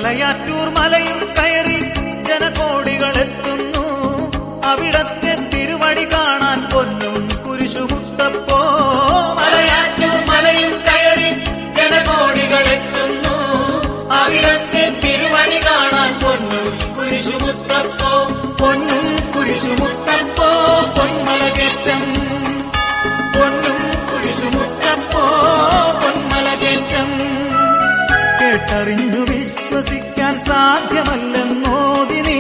മലയാറ്റൂർ മലയും കയറി ജനകോടികളെത്തുന്നു. അവിടത്തെ തിരുവടി കാണാൻ പൊന്നും കുരിശുമുത്തപ്പോ. മലയാറ്റൂർ മലയും കയറി ജനകോടികളെത്തുന്നു. അവിടത്തെ തിരുവടി കാണാൻ പൊന്നും കുരിശുമുത്തപ്പോ. പൊന്നും കുരിശുമുത്തപ്പോ പൊന്മലകേറ്റം. പൊന്നും കുരിശുമുത്തപ്പോ പൊന്മലകേറ്റം. കേട്ടറിഞ്ഞു വിശ്വസിക്കാൻ സാധ്യമല്ലെന്നോതി നീ.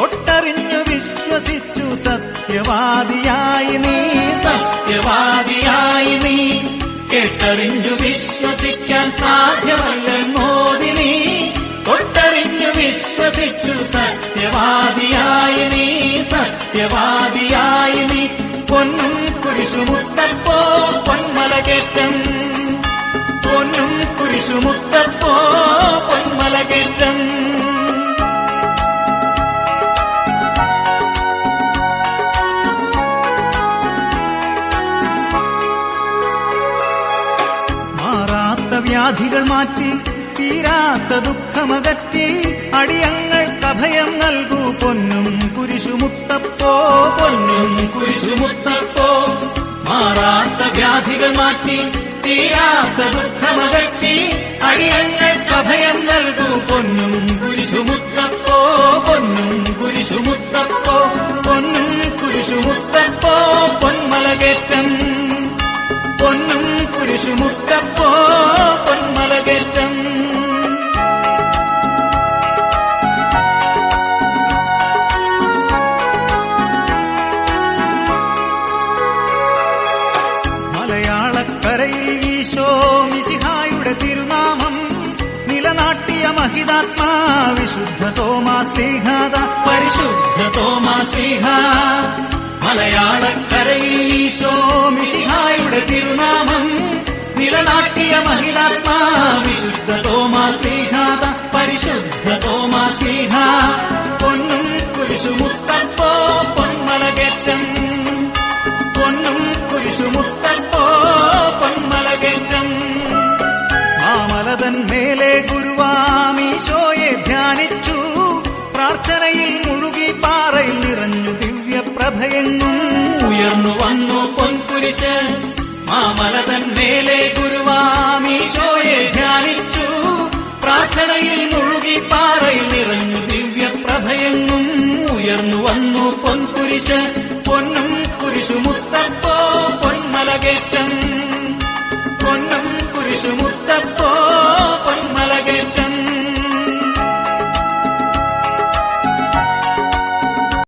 ഒട്ടറിഞ്ഞു വിശ്വസിച്ചു സത്യവാദിയായി നീ. സത്യവാദിയായി നീ. കേട്ടറിഞ്ഞു വിശ്വസിക്കാൻ സാധ്യമല്ലെന്നോതി നീ. ഒട്ടറിഞ്ഞു വിശ്വസിച്ചു സത്യവാദിയായി നീ. സത്യവാദിയായി നീ. പൊന്നും കുരിശുമുത്തപ്പോ പൊന്മലകേറ്റം. പൊന്നും കുരിശുമുത്തപ്പോ പൊന്മലകേറ്റം. മാറാത്ത വ്യാധികൾ മാറ്റി തീരാത്ത ദുഃഖമകറ്റി അടിയങ്ങൾക്കഭയം നൽകൂ പൊന്നും കുരിശുമുത്തപ്പോ. പൊന്നും കുരിശുമുത്തപ്പോ. മാറാത്ത വ്യാധികൾ മാറ്റി തീരാത്ത ദുഃഖമകറ്റി അടിയങ്ങൾക്കഭയം നൽകൂ പൊന്നും കുരിശുമുത്തപ്പോ. പൊന്നും കുരിശുമുത്തപ്പോ. പൊന്നും കുരിശുമുത്തപ്പോ പൊന്മലകേറ്റം. പൊന്നും കുരിശുമുത്തപ്പോ പൊന്മലകേറ്റം. മലയാളക്കരയിൽ ഈശോ മിശിഹായുടെ തിരുനാമം നിലനാട്ടിയ മഹിതാത്മാ വിശുദ്ധ തോമാശ്ലീഹാദ. പരിശുദ്ധ തോമാശ്ലീഹ. മലയാളക്കരയിൽ ഈശോ മിശിഹായുടെ തിരുനാമം നിലനാട്ടിയ മഹിതാത്മാ വിശുദ്ധ തോമാശ്ലീഹാദ. പരിശുദ്ധ തോമാശ്ലീഹ. പൊന്നും കുരിശുമുത്തപ്പോ പൊന്മലകേറ്റം. പൊന്നും കുരിശുമുത്തപ്പോ പൊന്മലകേറ്റം. മാമലതൻ മേലെ ഗുരുവാമീശോയെ ധ്യാനിച്ചു. പ്രാർത്ഥനയിൽ മുഴുകി പാറയിൽ നിറഞ്ഞു ദിവ്യപ്രഭയെങ്ങും ഉയർന്നു വന്നു പൊൻകുരിശ്. മാമലതൻ മേലെ ഗുരുവാമീശോയെ ധ്യാനിച്ചു. പ്രാർത്ഥനയിൽ മുഴുകി പാറയിൽ നിറഞ്ഞു ദിവ്യപ്രഭയെങ്ങും ഉയർന്നു വന്നു പൊൻകുരിശ്. പൊന്നും കുരിശുമുത്തപ്പോ